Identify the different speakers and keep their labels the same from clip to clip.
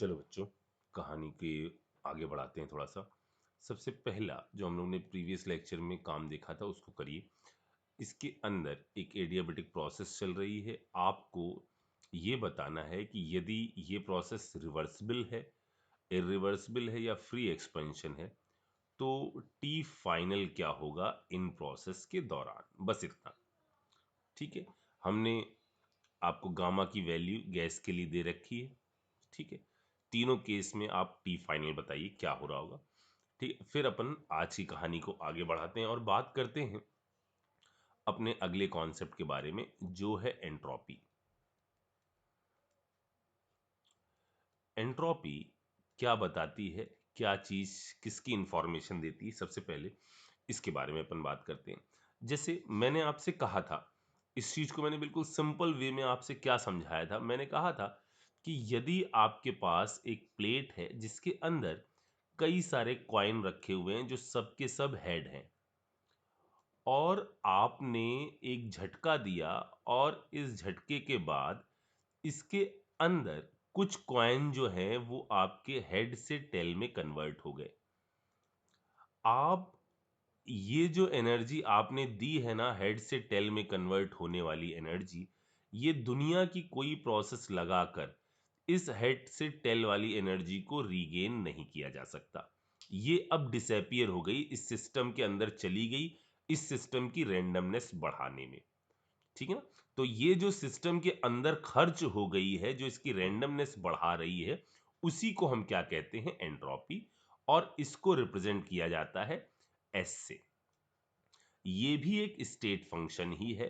Speaker 1: चलो बच्चों, कहानी के आगे बढ़ाते हैं थोड़ा सा। सबसे पहला जो हम लोग ने प्रीवियस लेक्चर में काम देखा था उसको करिए। इसके अंदर एक एडियाबेटिक प्रोसेस चल रही है। आपको ये बताना है कि यदि ये प्रोसेस रिवर्सिबल है, इरिवर्सिबल है या फ्री एक्सपेंशन है, तो टी फाइनल क्या होगा इन प्रोसेस के दौरान। बस इतना। ठीक है, हमने आपको गामा की वैल्यू गैस के लिए दे रखी है। ठीक है, तीनों केस में आप टी फाइनल बताइए क्या हो रहा होगा। ठीक है, फिर अपन आज की कहानी को आगे बढ़ाते हैं और बात करते हैं अपने अगले कॉन्सेप्ट के बारे में, जो है एंट्रोपी। एंट्रोपी क्या बताती है, क्या चीज किसकी इंफॉर्मेशन देती है, सबसे पहले इसके बारे में अपन बात करते हैं। जैसे मैंने आपसे कहा था, इस चीज को मैंने बिल्कुल सिंपल वे में आपसे क्या समझाया था। मैंने कहा था कि यदि आपके पास एक प्लेट है जिसके अंदर कई सारे कॉइन रखे हुए हैं जो सबके सब हेड हैं, और आपने एक झटका दिया और इस झटके के बाद इसके अंदर कुछ कॉइन जो हैं वो आपके हेड से टेल में कन्वर्ट हो गए। आप ये जो एनर्जी आपने दी है ना, हेड से टेल में कन्वर्ट होने वाली एनर्जी, ये दुनिया की कोई प्रोसेस लगाकर इस हेड से टेल वाली एनर्जी को रीगेन नहीं किया जा सकता। ये अब डिसअपियर हो गई, इस सिस्टम के अंदर चली गई, इस सिस्टम की रैंडमनेस बढ़ाने में। ठीक है ना? तो ये जो सिस्टम के अंदर खर्च हो गई है, जो इसकी रैंडमनेस बढ़ा रही है, उसी को हम क्या कहते हैं, एंट्रोपी। और इसको रिप्रेजेंट किया जाता है एस से। ये भी एक स्टेट फंक्शन ही है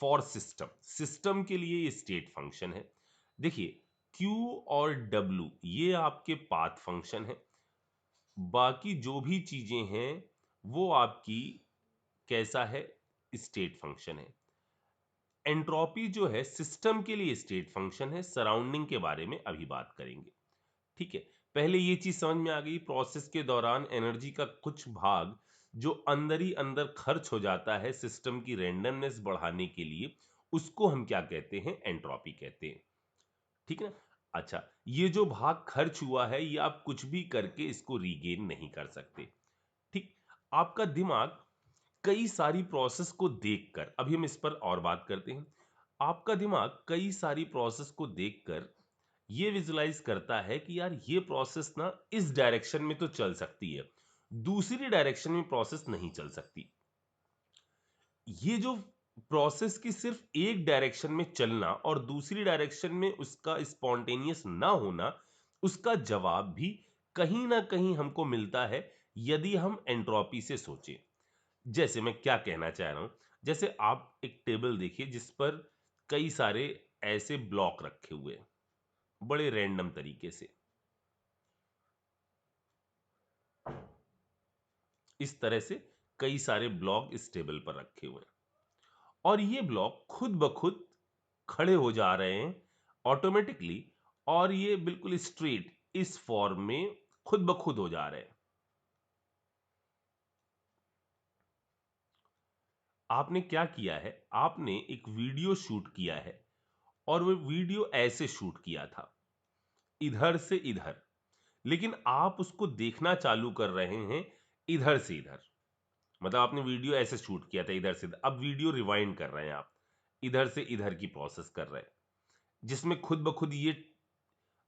Speaker 1: फॉर सिस्टम। सिस्टम के लिए ये स्टेट फंक्शन है। देखिए, Q और W ये आपके पाथ फंक्शन है। बाकी जो भी चीजें हैं वो आपकी कैसा है, स्टेट फंक्शन है। एंट्रोपी जो है सिस्टम के लिए स्टेट फंक्शन है। सराउंडिंग के बारे में अभी बात करेंगे। ठीक है, पहले ये चीज समझ में आ गई, प्रोसेस के दौरान एनर्जी का कुछ भाग जो अंदर ही अंदर खर्च हो जाता है सिस्टम की रैंडमनेस बढ़ाने के लिए, उसको हम क्या कहते हैं, एंट्रोपी कहते हैं। ठीक है ना? अच्छा, ये जो भाग खर्च हुआ है ये आप कुछ भी करके इसको रीगेन नहीं कर सकते। ठीक, आपका दिमाग कई सारी प्रोसेस को देखकर, अभी हम इस पर और बात करते हैं। आपका दिमाग कई सारी प्रोसेस को देखकर ये विजुलाइज करता है कि यार ये प्रोसेस ना इस डायरेक्शन में तो चल सकती है, दूसरी डायरेक्शन में प्रोसेस नहीं चल सकती। ये जो प्रोसेस की सिर्फ एक डायरेक्शन में चलना और दूसरी डायरेक्शन में उसका स्पॉन्टेनियस ना होना, उसका जवाब भी कहीं ना कहीं हमको मिलता है यदि हम एंट्रोपी से सोचें। जैसे मैं क्या कहना चाह रहा हूं, जैसे आप एक टेबल देखिए जिस पर कई सारे ऐसे ब्लॉक रखे हुए हैं, बड़े रैंडम तरीके से। इस तरह से कई सारे ब्लॉक इस टेबल पर रखे हुए हैं, और ये ब्लॉक खुद ब खुद खड़े हो जा रहे हैं ऑटोमेटिकली, और ये बिल्कुल स्ट्रेट इस फॉर्म में खुद ब खुद हो जा रहे हैं। आपने क्या किया है, आपने एक वीडियो शूट किया है, और वो वीडियो ऐसे शूट किया था, इधर से इधर, लेकिन आप उसको देखना चालू कर रहे हैं इधर से इधर। मतलब आपने वीडियो ऐसे शूट किया था इधर से इधर, अब वीडियो रिवाइंड कर रहे हैं आप, इधर से इधर की प्रोसेस कर रहे हैं, जिसमें खुद ब खुद ये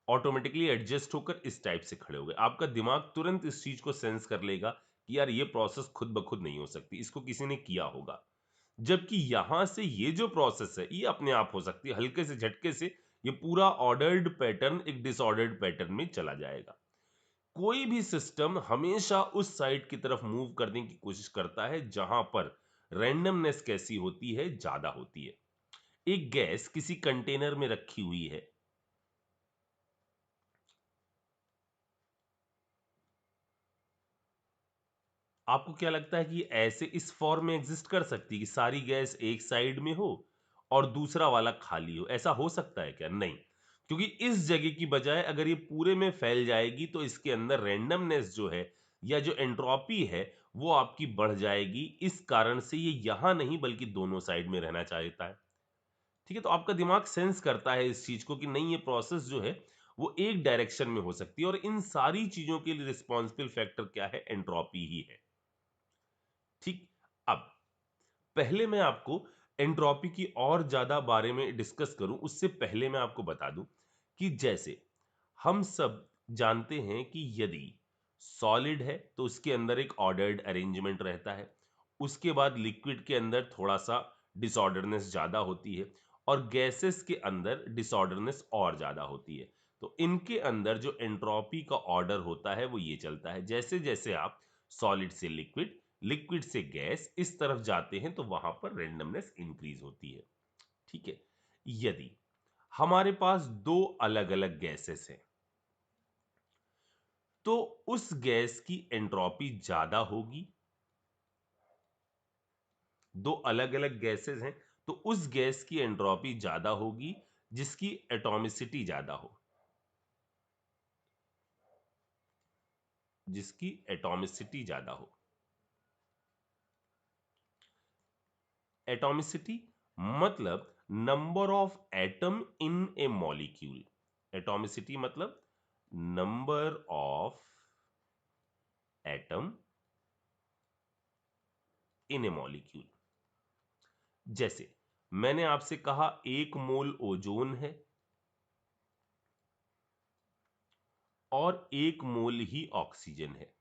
Speaker 1: ऑटोमेटिकली एडजस्ट होकर इस टाइप से खड़े हो गए। आपका दिमाग तुरंत इस चीज को सेंस कर लेगा कि यार ये प्रोसेस खुद ब खुद नहीं हो सकती, इसको किसी ने किया होगा। जबकि यहां से ये जो प्रोसेस है ये अपने आप हो सकती है, हल्के से झटके से ये पूरा ऑर्डर्ड पैटर्न एक डिसऑर्डर्ड पैटर्न में चला जाएगा। कोई भी सिस्टम हमेशा उस साइड की तरफ मूव करने की कोशिश करता है जहां पर रैंडमनेस कैसी होती है, ज्यादा होती है। एक गैस किसी कंटेनर में रखी हुई है, आपको क्या लगता है कि ऐसे इस फॉर्म में एग्जिस्ट कर सकती है कि सारी गैस एक साइड में हो और दूसरा वाला खाली हो? ऐसा हो सकता है क्या? नहीं। क्योंकि इस जगह की बजाय अगर ये पूरे में फैल जाएगी तो इसके अंदर रैंडमनेस जो है या जो एंट्रोपी है वो आपकी बढ़ जाएगी। इस कारण से ये यहां नहीं बल्कि दोनों साइड में रहना चाहता है। ठीक है, तो आपका दिमाग सेंस करता है इस चीज को कि नहीं, ये प्रोसेस जो है वो एक डायरेक्शन में हो सकती है, और इन सारी चीजों के लिए रिस्पॉन्सिबल फैक्टर क्या है? एंट्रोपी ही है। ठीक। अब पहले मैं आपको एंट्रोपी की और ज्यादा बारे में डिस्कस करूं, उससे पहले मैं आपको बता दूं कि जैसे हम सब जानते हैं कि यदि सॉलिड है तो उसके अंदर एक ऑर्डर्ड अरेंजमेंट रहता है, उसके बाद लिक्विड के अंदर थोड़ा सा डिसऑर्डरनेस ज्यादा होती है, और गैसेस के अंदर डिसऑर्डरनेस और ज्यादा होती है। तो इनके अंदर जो एंट्रोपी का ऑर्डर होता है वो ये चलता है, जैसे जैसे आप सॉलिड से लिक्विड, लिक्विड से गैस इस तरफ जाते हैं तो वहां पर रेंडमनेस इंक्रीज होती है। ठीक है। यदि हमारे पास दो अलग अलग गैसेस हैं तो उस गैस की एंट्रोपी ज्यादा होगी। दो अलग अलग गैसेस हैं तो उस गैस की एंट्रोपी ज्यादा होगी जिसकी एटॉमिसिटी ज्यादा हो, जिसकी एटॉमिसिटी ज्यादा हो। एटॉमिसिटी मतलब number of atom in a molecule. Atomicity मतलब number of atom in a molecule. जैसे मैंने आपसे कहा 1 मोल ओजोन है और 1 मोल ही ऑक्सीजन है,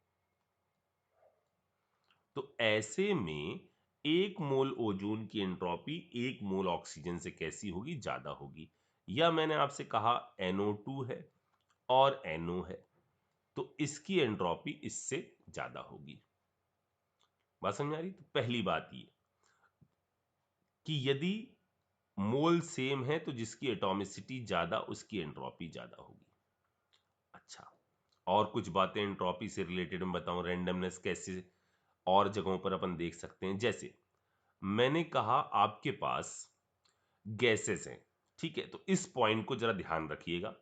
Speaker 1: तो ऐसे में 1 मोल ओजोन की एंट्रोपी 1 मोल ऑक्सीजन से कैसी होगी? ज्यादा होगी। या मैंने आपसे कहा NO2 है और NO है, तो इसकी एंट्रोपी इससे ज्यादा होगी। बात समझ आ रही? तो पहली बात ये कि यदि मोल सेम है तो जिसकी एटॉमिसिटी ज्यादा उसकी एंट्रोपी ज्यादा होगी। अच्छा, और कुछ बातें एंट्रोपी से रिलेटेड मैं बताऊं, रैंडमनेस कैसे और जगहों पर अपन देख सकते हैं। जैसे मैंने कहा आपके पास गैसेस हैं, ठीक है, तो इस पॉइंट को जरा ध्यान रखिएगा।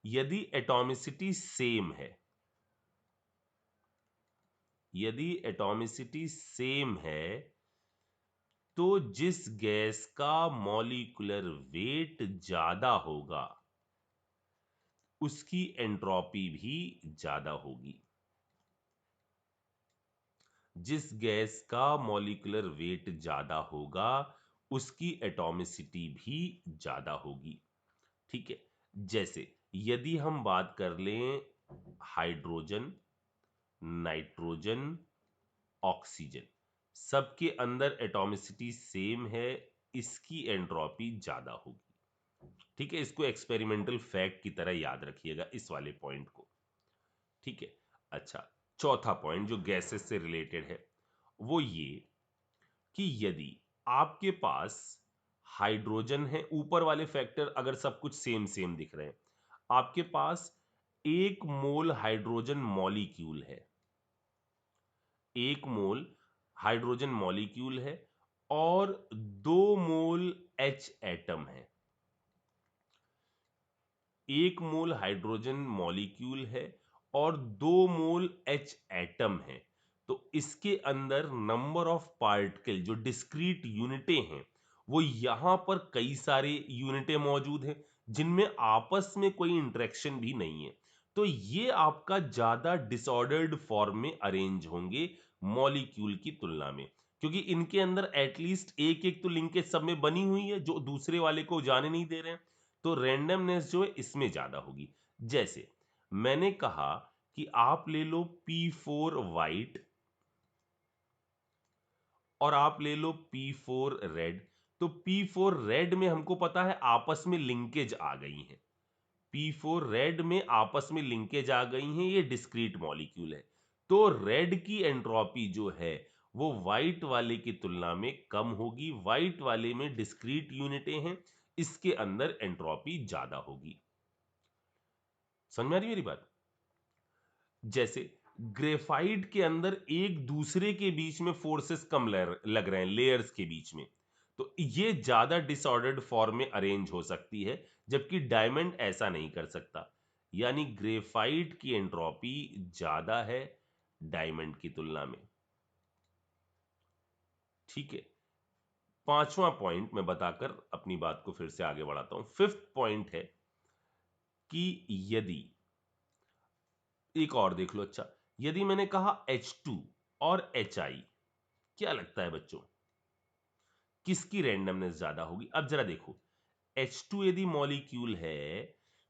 Speaker 1: यदि एटॉमिसिटी सेम है, यदि एटॉमिसिटी सेम है तो जिस गैस का मॉलिक्यूलर वेट ज्यादा होगा उसकी एंट्रोपी भी ज्यादा होगी। जिस गैस का मॉलिक्यूलर वेट ज्यादा होगा उसकी एटॉमिसिटी भी ज्यादा होगी। ठीक है। जैसे यदि हम बात कर लें हाइड्रोजन, नाइट्रोजन, ऑक्सीजन, सबके अंदर एटॉमिसिटी सेम है, इसकी एंट्रोपी ज्यादा होगी। ठीक है, इसको एक्सपेरिमेंटल फैक्ट की तरह याद रखिएगा इस वाले पॉइंट को। ठीक है। अच्छा, चौथा पॉइंट जो गैसेस से रिलेटेड है वो ये कि यदि आपके पास हाइड्रोजन है, ऊपर वाले फैक्टर अगर सब कुछ सेम सेम दिख रहे हैं, आपके पास 1 मोल हाइड्रोजन मॉलिक्यूल है, 1 मोल हाइड्रोजन मॉलिक्यूल है और 2 मोल H एटम है। 1 मोल हाइड्रोजन मॉलिक्यूल है और 2 मोल H एटम है, तो इसके अंदर नंबर ऑफ पार्टिकल जो डिस्क्रीट यूनिटें हैं वो यहां पर कई सारे यूनिटें मौजूद हैं जिनमें आपस में कोई इंटरेक्शन भी नहीं है। तो ये आपका ज्यादा डिसऑर्डर्ड फॉर्म में अरेंज होंगे मॉलिक्यूल की तुलना में, क्योंकि इनके अंदर एटलीस्ट एक एक तो लिंकेज सब में बनी हुई है जो दूसरे वाले को जाने नहीं दे रहे हैं, तो रेंडमनेस जो है इसमें ज्यादा होगी। जैसे मैंने कहा कि आप ले लो P4 वाइट और आप ले लो P4 रेड, तो P4 रेड में हमको पता है आपस में लिंकेज आ गई है, P4 रेड में आपस में लिंकेज आ गई हैं, ये डिस्क्रीट मॉलिक्यूल है। तो रेड की एंट्रोपी जो है वो व्हाइट वाले की तुलना में कम होगी, व्हाइट वाले में डिस्क्रीट यूनिटें हैं, इसके अंदर एंट्रोपी ज्यादा होगी। समझ में आ रही है मेरी बात? जैसे ग्रेफाइट के अंदर एक दूसरे के बीच में फोर्सेस कम लग रहे हैं, लेयर्स के बीच में, तो ये ज्यादा डिसऑर्डर्ड फॉर्म में अरेंज हो सकती है, जबकि डायमंड ऐसा नहीं कर सकता। यानी ग्रेफाइट की एंट्रोपी ज्यादा है डायमंड की तुलना में। ठीक है। पांचवा पॉइंट मैं बताकर अपनी बात को फिर से आगे बढ़ाता हूं। फिफ्थ पॉइंट है कि यदि एक और देख लो। अच्छा, यदि मैंने कहा H2 और HI, क्या लगता है बच्चों किसकी रैंडमनेस ज्यादा होगी? अब जरा देखो, H2 यदि मॉलिक्यूल है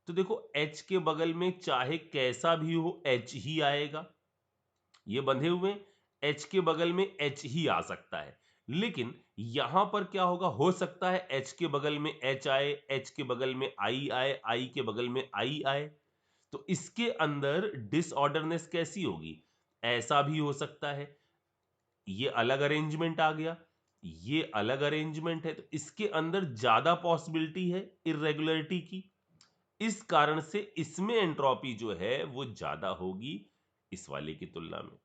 Speaker 1: तो देखो H के बगल में चाहे कैसा भी हो H ही आएगा। ये बंधे हुए H के बगल में H ही आ सकता है। लेकिन यहां पर क्या होगा, हो सकता है H के बगल में H आए, H के बगल में I आए, I के बगल में I आए। तो इसके अंदर डिसऑर्डरनेस कैसी होगी? ऐसा भी हो सकता है। ये अलग अरेंजमेंट आ गया, ये अलग अरेंजमेंट है, तो इसके अंदर ज्यादा पॉसिबिलिटी है इरेगुलरिटी की। इस कारण से इसमें एंट्रोपी जो है वो ज्यादा होगी इस वाले की तुलना में।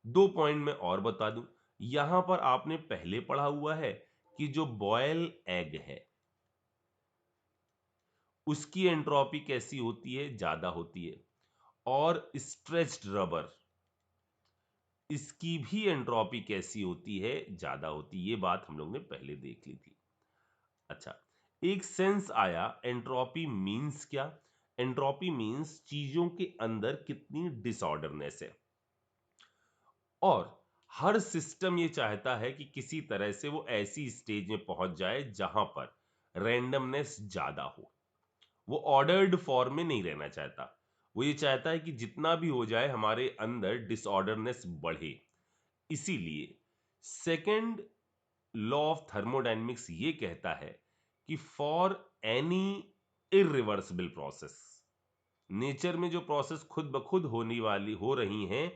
Speaker 1: दो पॉइंट मैं और बता दूं, यहां पर आपने पहले पढ़ा हुआ है कि जो बॉयल एग है उसकी एंट्रोपी कैसी होती है? ज्यादा होती है। और स्ट्रेच्ड रबर, इसकी भी एंट्रोपी कैसी होती है? ज्यादा होती है। ये बात हम लोग ने पहले देख ली थी। अच्छा, एक सेंस आया एंट्रोपी मींस क्या? एंट्रोपी मींस चीजों के अंदर कितनी डिसऑर्डरनेस है। और हर सिस्टम ये चाहता है कि किसी तरह से वो ऐसी स्टेज में पहुंच जाए जहां पर रैंडमनेस ज्यादा हो। वो ऑर्डर्ड फॉर्म में नहीं रहना चाहता। वो ये चाहता है कि जितना भी हो जाए हमारे अंदर डिसऑर्डरनेस बढ़े। इसीलिए सेकंड लॉ ऑफ थर्मोडायनेमिक्स ये कहता है कि for any irreversible process, nature में जो प्रोसेस खुद ब खुद होने वाली हो रही हैं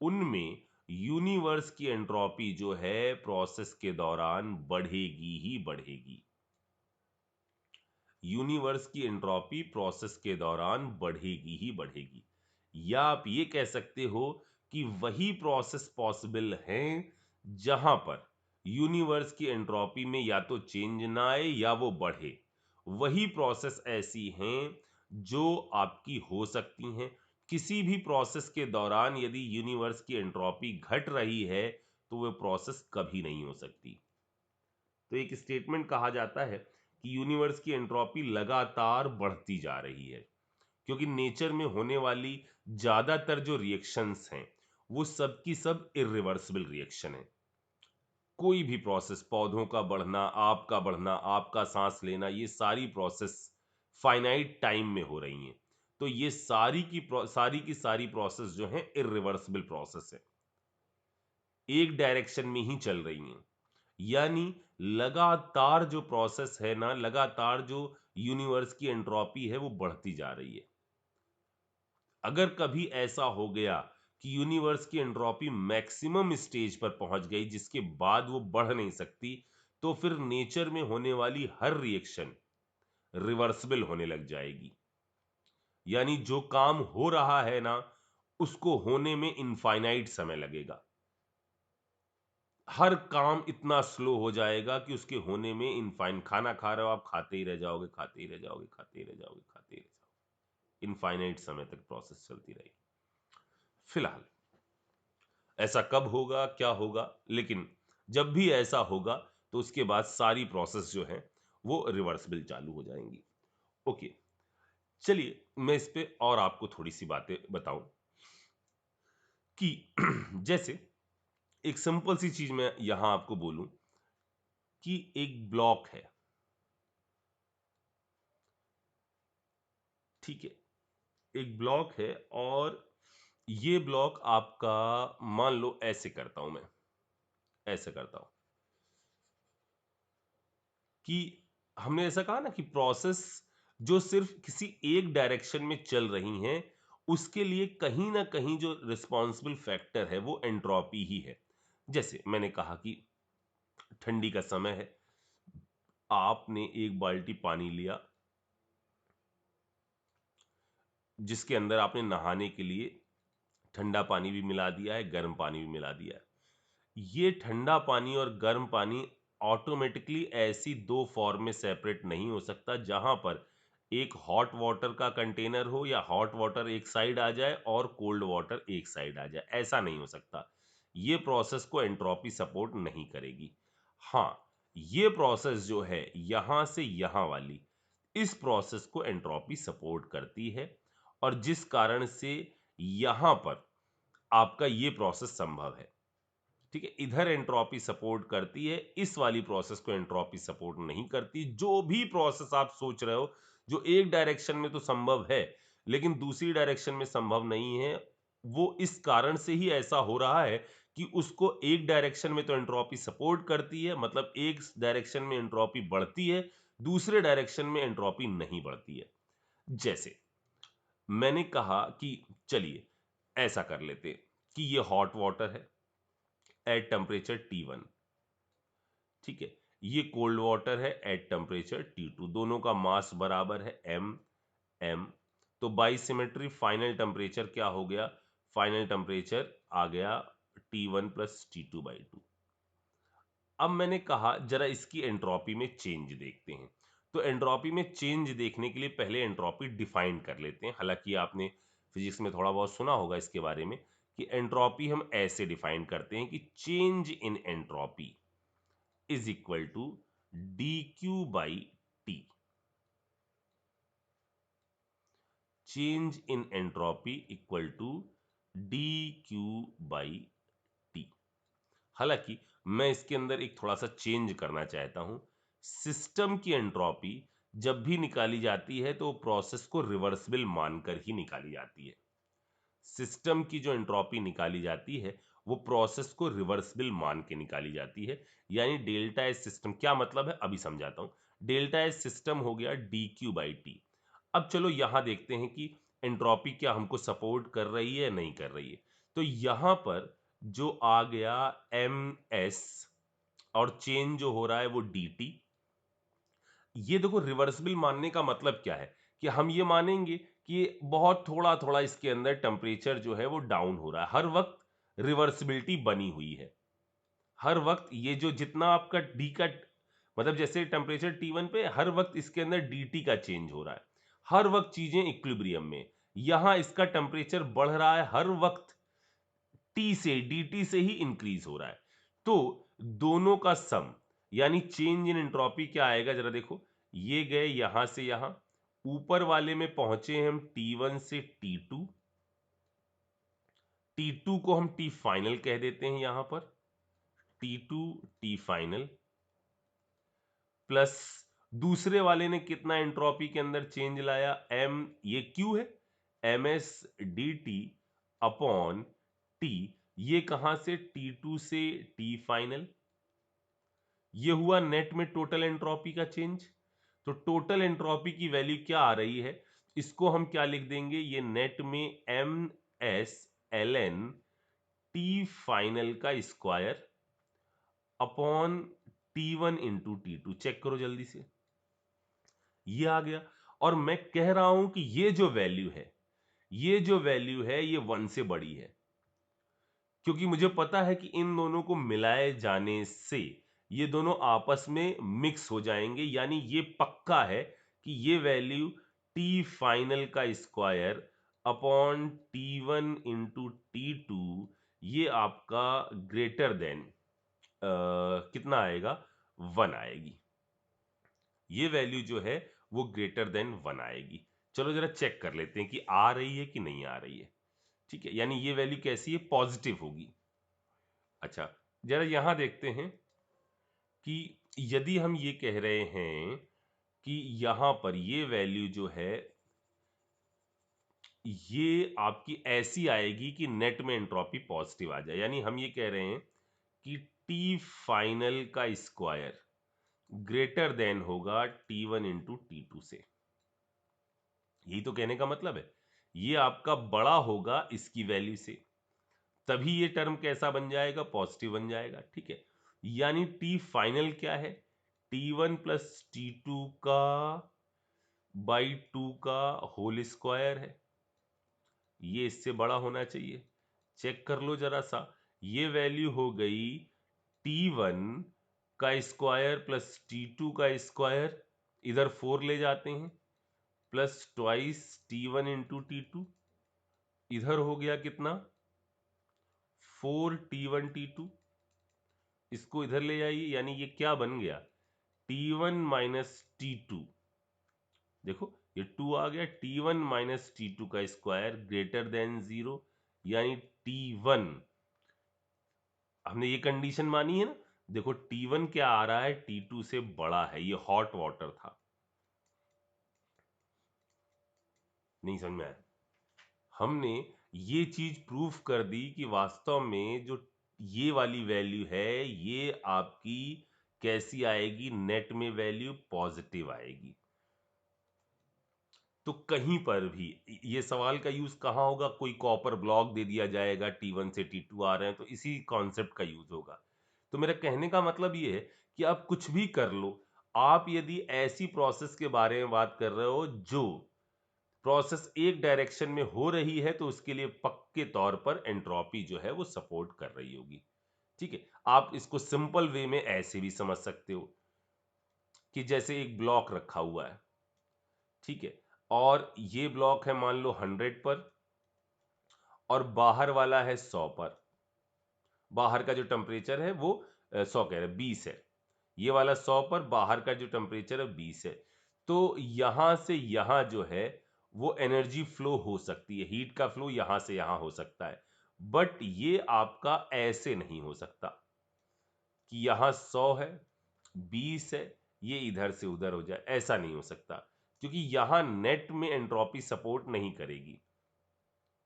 Speaker 1: उनमें यूनिवर्स की एंट्रोपी जो है प्रोसेस के दौरान बढ़ेगी ही बढ़ेगी। यूनिवर्स की एंट्रोपी प्रोसेस के दौरान बढ़ेगी ही बढ़ेगी। या आप ये कह सकते हो कि वही प्रोसेस पॉसिबल हैं जहां पर यूनिवर्स की एंट्रोपी में या तो चेंज ना आए या वो बढ़े। वही प्रोसेस ऐसी हैं जो आपकी हो सकती हैं। किसी भी प्रोसेस के दौरान यदि यूनिवर्स की एंट्रोपी घट रही है तो वो प्रोसेस कभी नहीं हो सकती। तो एक स्टेटमेंट कहा जाता है कि यूनिवर्स की एंट्रोपी लगातार बढ़ती जा रही है, क्योंकि नेचर में होने वाली ज्यादातर जो रिएक्शंस हैं वो सब की सब इरिवर्सिबल रिएक्शन है। कोई भी प्रोसेस, पौधों का बढ़ना, आपका बढ़ना, आपका सांस लेना, ये सारी प्रोसेस फाइनाइट टाइम में हो रही हैं। तो ये सारी की सारी प्रोसेस जो है इरिवर्सिबल प्रोसेस है, एक डायरेक्शन में ही चल रही हैं। यानी लगातार जो प्रोसेस है ना, लगातार जो यूनिवर्स की एंट्रोपी है वो बढ़ती जा रही है। अगर कभी ऐसा हो गया कि यूनिवर्स की एंट्रोपी मैक्सिमम स्टेज पर पहुंच गई जिसके बाद वो बढ़ नहीं सकती, तो फिर नेचर में होने वाली हर रिएक्शन रिवर्सिबल होने लग जाएगी। यानी जो काम हो रहा है ना उसको होने में इनफाइनाइट समय लगेगा। हर काम इतना स्लो हो जाएगा कि उसके होने में इनफाइन, खाना खा रहे हो आप, खाते ही रह जाओगे, खाते ही रह जाओगे, खाते ही रह जाओगे, खाते ही रह जाओगे, इनफाइनाइट समय तक प्रोसेस चलती रहेगी। फिलहाल ऐसा कब होगा, क्या होगा, लेकिन जब भी ऐसा होगा तो उसके बाद सारी प्रोसेस जो है वो रिवर्सिबल चालू हो जाएंगी। ओके, चलिए मैं इस पे और आपको थोड़ी सी बातें बताऊं कि जैसे एक सिंपल सी चीज मैं यहां आपको बोलूं कि एक ब्लॉक है, ठीक है, एक ब्लॉक है और ये ब्लॉक आपका, मान लो ऐसे करता हूं मैं, ऐसे करता हूं कि हमने ऐसा कहा ना कि प्रोसेस जो सिर्फ किसी एक डायरेक्शन में चल रही हैं उसके लिए कहीं ना कहीं जो रिस्पॉन्सिबल फैक्टर है वो एंट्रोपी ही है। जैसे मैंने कहा कि ठंडी का समय है, आपने एक बाल्टी पानी लिया जिसके अंदर आपने नहाने के लिए ठंडा पानी भी मिला दिया है, गर्म पानी भी मिला दिया है। ये ठंडा पानी और गर्म पानी ऑटोमेटिकली ऐसी दो फॉर्म में सेपरेट नहीं हो सकता जहां पर एक हॉट वाटर का कंटेनर हो या हॉट वाटर एक साइड आ जाए और कोल्ड वाटर एक साइड आ जाए, ऐसा नहीं हो सकता। ये प्रोसेस को एंट्रोपी सपोर्ट नहीं करेगी। हाँ, ये प्रोसेस जो है यहां से यहां वाली, इस प्रोसेस को एंट्रोपी सपोर्ट करती है और जिस कारण से यहां पर आपका ये प्रोसेस संभव है। ठीक है, इधर एंट्रोपी सपोर्ट करती है, इस वाली प्रोसेस को एंट्रोपी सपोर्ट नहीं करती। जो भी प्रोसेस आप सोच रहे हो जो एक डायरेक्शन में तो संभव है लेकिन दूसरी डायरेक्शन में संभव नहीं है, वो इस कारण से ही ऐसा हो रहा है कि उसको एक डायरेक्शन में तो एंट्रोपी सपोर्ट करती है, मतलब एक डायरेक्शन में एंट्रोपी बढ़ती है, दूसरे डायरेक्शन में एंट्रोपी नहीं बढ़ती है। जैसे मैंने कहा कि चलिए ऐसा कर लेते हैं कि ये हॉट वाटर है एट टेम्परेचर T1, ठीक है, ये कोल्ड वाटर है एट टेम्परेचर T2, दोनों का मास बराबर है m m। तो बाई सिमेट्री फाइनल टेम्परेचर क्या हो गया, फाइनल टेम्परेचर आ गया T1 प्लस T2/2। अब मैंने कहा जरा इसकी एंट्रोपी में चेंज देखते हैं। तो एंट्रोपी में चेंज देखने के लिए पहले एंट्रोपी डिफाइन कर लेते हैं। हालांकि आपने फिजिक्स में थोड़ा बहुत सुना होगा इसके बारे में कि एंट्रोपी हम ऐसे डिफाइन करते हैं कि change in entropy is equal to dQ/T। Change in entropy equal to dQ/T। हालांकि मैं इसके अंदर एक थोड़ा सा चेंज करना चाहता हूं। सिस्टम की एंट्रोपी जब भी निकाली जाती है तो प्रोसेस को रिवर्सिबल मानकर ही निकाली जाती है। सिस्टम की जो एंट्रोपी निकाली जाती है वो प्रोसेस को रिवर्सिबल मान के निकाली जाती है। यानी डेल्टा एस सिस्टम क्या मतलब है अभी समझाता हूं। डेल्टा एस सिस्टम हो गया dQ/T। अब चलो यहां देखते हैं कि एंट्रोपी क्या हमको सपोर्ट कर रही है नहीं कर रही है। तो यहां पर जो आ गया ms और चेंज जो हो रहा है वो dt। ये देखो रिवर्सिबल मानने का मतलब क्या है कि हम ये मानेंगे कि बहुत थोड़ा थोड़ा इसके अंदर टेम्परेचर जो है वो डाउन हो रहा है, हर वक्त रिवर्सिबिलिटी बनी हुई है। हर वक्त ये जो जितना आपका डी का मतलब जैसे टेम्परेचर T1 पे हर वक्त इसके अंदर dt का चेंज हो रहा है, हर वक्त चीजें इक्विलिब्रियम में। यहां इसका टेम्परेचर बढ़ रहा है, हर वक्त टी से dt से ही इंक्रीज हो रहा है। तो दोनों का सम यानी चेंज इन एंट्रोपी क्या आएगा जरा देखो। ये गए यहां से यहां, ऊपर वाले में पहुंचे हम T1 से T2, T2 को हम T फाइनल कह देते हैं यहां पर, T2 T फाइनल प्लस दूसरे वाले ने कितना एंट्रोपी के अंदर चेंज लाया, m ये q है, ms dt अपॉन t। ये कहां से T2 से T फाइनल। ये हुआ नेट में टोटल एंट्रोपी का चेंज। तो टोटल एंट्रोपी की वैल्यू क्या आ रही है, इसको हम क्या लिख देंगे, ये नेट में ms ln T फाइनल का square upon T1 into T2। Check करो जल्दी से, ये आ गया। और मैं कह रहा हूं कि ये जो वैल्यू है, ये जो वैल्यू है ये 1 से बड़ी है, क्योंकि मुझे पता है कि इन दोनों को मिलाए जाने से ये दोनों आपस में मिक्स हो जाएंगे। यानी ये पक्का है कि ये वैल्यू टी फाइनल का square upon T1 into T2 ये आपका ग्रेटर देन कितना आएगा, 1 आएगी। ये वैल्यू जो है वो ग्रेटर देन 1 आएगी। चलो जरा चेक कर लेते हैं कि आ रही है कि नहीं आ रही है। ठीक है, यानी ये वैल्यू कैसी है, पॉजिटिव होगी। अच्छा, जरा यहां देखते हैं कि यदि हम ये कह रहे हैं कि यहां पर ये वैल्यू जो है ये आपकी ऐसी आएगी कि नेट में एंट्रोपी पॉजिटिव आ जाए। यानी हम ये कह रहे हैं कि टी फाइनल का स्क्वायर ग्रेटर देन होगा T1 इंटू T2 से। यही तो कहने का मतलब है, ये आपका बड़ा होगा इसकी वैल्यू से, तभी ये टर्म कैसा बन जाएगा, पॉजिटिव बन जाएगा। ठीक है, यानी टी फाइनल क्या है, T1 प्लस T2 का बाई 2 का होल स्क्वायर है। ये इससे बड़ा होना चाहिए। चेक कर लो जरा सा, ये वैल्यू हो गई T1 का स्क्वायर प्लस T2 का स्क्वायर, इधर 4 ले जाते हैं, plus twice T1 into T2, इधर हो गया कितना 4T1 T2, इसको इधर ले जाइए। यानी ये क्या बन गया, T1 माइनस T2 देखो ये 2 आ गया, T1 माइनस T2 का स्क्वायर ग्रेटर देन 0, यानी T1, हमने ये कंडीशन मानी है ना। देखो T1 क्या आ रहा है, T2 से बड़ा है, ये हॉट वाटर था। नहीं समझ में आया? हमने ये चीज प्रूफ कर दी कि वास्तव में जो ये वाली वैल्यू है, ये आपकी कैसी आएगी, नेट में वैल्यू पॉजिटिव आएगी। तो कहीं पर भी ये सवाल का यूज कहाँ होगा, कोई कॉपर ब्लॉक दे दिया जाएगा, T1 से T2 आ रहे हैं, तो इसी कॉन्सेप्ट का यूज होगा। तो मेरा कहने का मतलब ये है कि आप कुछ भी कर लो, आप यदि ऐसी प्रोसेस के बारे में बात कर रहे हो जो प्रोसेस एक डायरेक्शन में हो रही है, तो उसके लिए पक्के तौर पर एंट्रोपी जो है वो सपोर्ट कर रही होगी। ठीक है, आप इसको सिंपल वे में ऐसे भी समझ सकते हो कि जैसे एक ब्लॉक रखा हुआ है, ठीक है, और ये ब्लॉक है मान लो 100 पर और बाहर वाला है 100 पर। बाहर का जो टेम्परेचर है वो 100 कह रहे 20 है, ये वाला 100 पर, बाहर का जो टेम्परेचर है 20 है। तो यहां से यहां जो है वो एनर्जी फ्लो हो सकती है, हीट का फ्लो यहां से यहां हो सकता है, बट ये आपका ऐसे नहीं हो सकता कि यहां 100 है, 20 है, ये इधर से उधर हो जाए, ऐसा नहीं हो सकता, क्योंकि यहां नेट में एंट्रोपी सपोर्ट नहीं करेगी।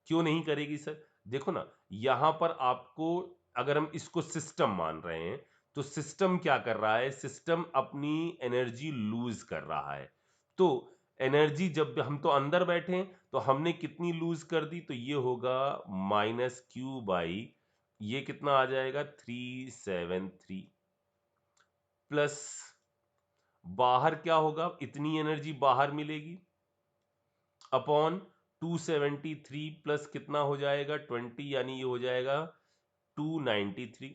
Speaker 1: क्यों नहीं करेगी सर? देखो ना, यहां पर आपको, अगर हम इसको सिस्टम मान रहे हैं, तो सिस्टम क्या कर रहा है, सिस्टम अपनी एनर्जी लूज कर रहा है। तो एनर्जी, जब हम तो अंदर बैठे हैं, तो हमने कितनी लूज कर दी, तो ये होगा -Q/, ये कितना आ जाएगा 373, प्लस बाहर क्या होगा, इतनी एनर्जी बाहर मिलेगी, अपॉन 273 प्लस कितना हो जाएगा 20, यानी ये हो जाएगा 293।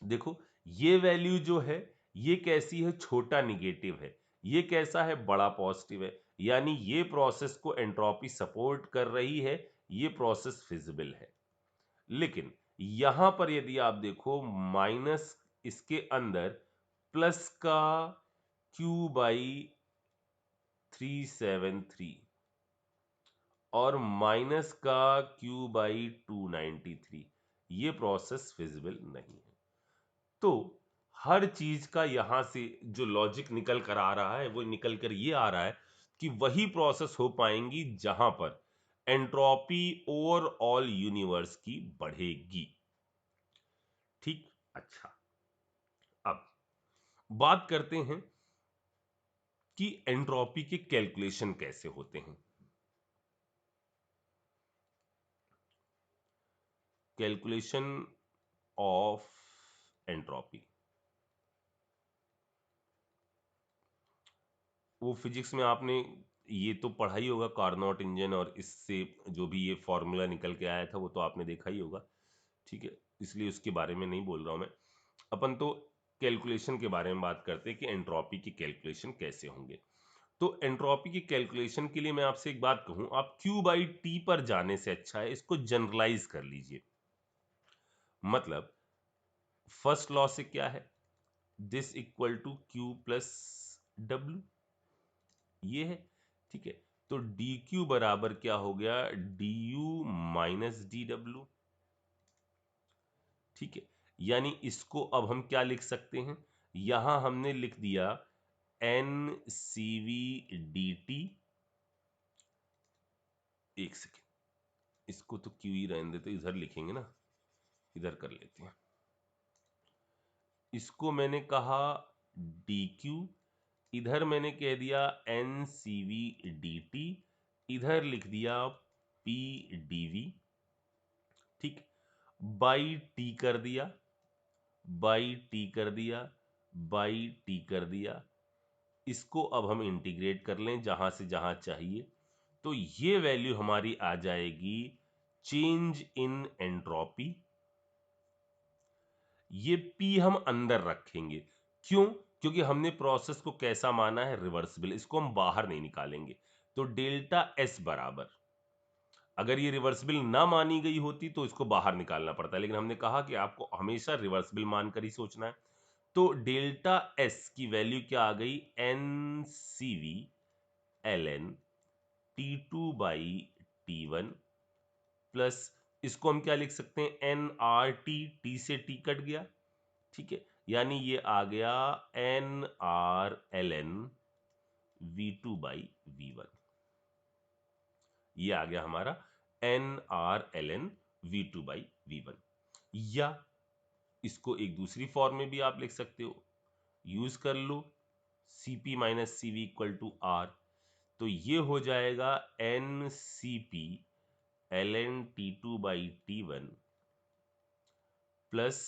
Speaker 1: देखो ये वैल्यू जो है, ये कैसी है, छोटा निगेटिव है, ये कैसा है, बड़ा पॉजिटिव है, यानी ये प्रोसेस को एंट्रोपी सपोर्ट कर रही है, ये प्रोसेस फिजिबल है। लेकिन यहां पर यदि आप देखो, माइनस इसके अंदर प्लस का Q/373 और माइनस का Q/293, ये प्रोसेस फिजिबल नहीं है। तो हर चीज का यहां से जो लॉजिक निकल कर आ रहा है, वो निकल कर ये आ रहा है कि वही प्रोसेस हो पाएंगी जहां पर एंट्रोपी ओवरऑल यूनिवर्स की बढ़ेगी। ठीक, अच्छा, अब बात करते हैं कि एंट्रोपी के कैलकुलेशन कैसे होते हैं। कैलकुलेशन ऑफ एंट्रोपी, वो फिजिक्स में आपने ये तो पढ़ा ही होगा, कार्नोट इंजन, और इससे जो भी ये फॉर्मूला निकल के आया था वो तो आपने देखा ही होगा। ठीक है, इसलिए उसके बारे में नहीं बोल रहा हूं मैं। अपन तो कैलकुलेशन के बारे में बात करते हैं कि एंट्रोपी की कैलकुलेशन कैसे होंगे। तो एंट्रोपी की कैलकुलेशन के लिए मैं आपसे एक बात कहूं, आप Q/T पर जाने से अच्छा है इसको जनरलाइज कर लीजिए। मतलब फर्स्ट लॉ से क्या है, दिस इक्वल टू Q+W, ये है। ठीक है, तो dq बराबर क्या हो गया, du - dw। ठीक है, यानी इसको अब हम क्या लिख सकते हैं, यहां हमने लिख दिया NCV/dt। एक सेकेंड, इसको तो क्यू ही रहने देते, इधर लिखेंगे ना, इधर कर लेते हैं। इसको मैंने कहा dq, इधर मैंने कह दिया NCV/dt, इधर लिख दिया PdV। ठीक, बाई टी कर दिया, बाई टी कर दिया, बाई टी कर दिया। इसको अब हम इंटीग्रेट कर लें जहां से जहां चाहिए, तो ये वैल्यू हमारी आ जाएगी चेंज इन एंट्रोपी। ये पी हम अंदर रखेंगे, क्यों, क्योंकि हमने प्रोसेस को कैसा माना है, रिवर्सिबल, इसको हम बाहर नहीं निकालेंगे। तो डेल्टा एस बराबर, अगर ये रिवर्सिबल ना मानी गई होती तो इसको बाहर निकालना पड़ता है, लेकिन हमने कहा कि आपको हमेशा रिवर्सिबल मानकर ही सोचना है। तो डेल्टा एस की वैल्यू क्या आ गई, NCV ln T2 by T1 plus इसको हम क्या लिख सकते हैं, एन आर टी, टी से टी कट गया, ठीक है, यानी ये आ गया N R L N V2 by V1। ये आ गया हमारा N R L N V2 by V1। या इसको एक दूसरी फॉर्म में भी आप लिख सकते हो, यूज कर लो Cp minus C V equal to R. तो ये हो जाएगा N C P L N T two by T one plus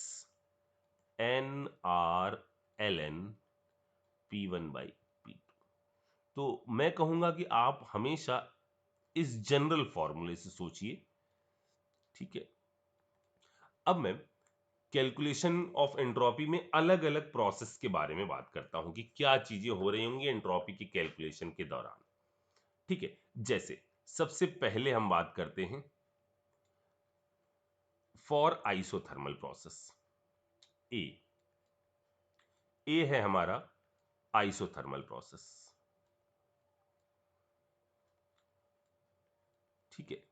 Speaker 1: N R L N P one by P two. तो मैं कहूंगा कि आप हमेशा इस जनरल फॉर्मूले से सोचिए, ठीक है। अब मैं कैलकुलेशन ऑफ एंट्रोपी में अलग अलग प्रोसेस के बारे में बात करता हूं कि क्या चीजें हो रही होंगी एंट्रोपी की कैलकुलेशन के दौरान, ठीक है। जैसे सबसे पहले हम बात करते हैं फॉर आइसोथर्मल प्रोसेस। ए है हमारा आइसोथर्मल प्रोसेस, ठीक है,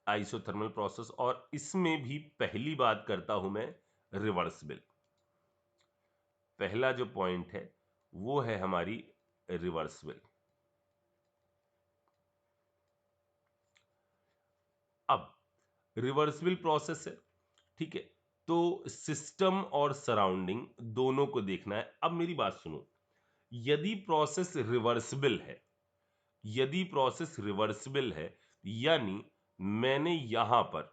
Speaker 1: आइसोथर्मल प्रोसेस। और इसमें भी पहली बात करता हूं मैं रिवर्सिबल। पहला जो पॉइंट है वो है हमारी रिवर्सिबल। अब रिवर्सिबल प्रोसेस है, ठीक है, तो सिस्टम और सराउंडिंग दोनों को देखना है। अब मेरी बात सुनो, यदि प्रोसेस रिवर्सिबल है, यदि प्रोसेस रिवर्सिबल है यानी मैंने यहां पर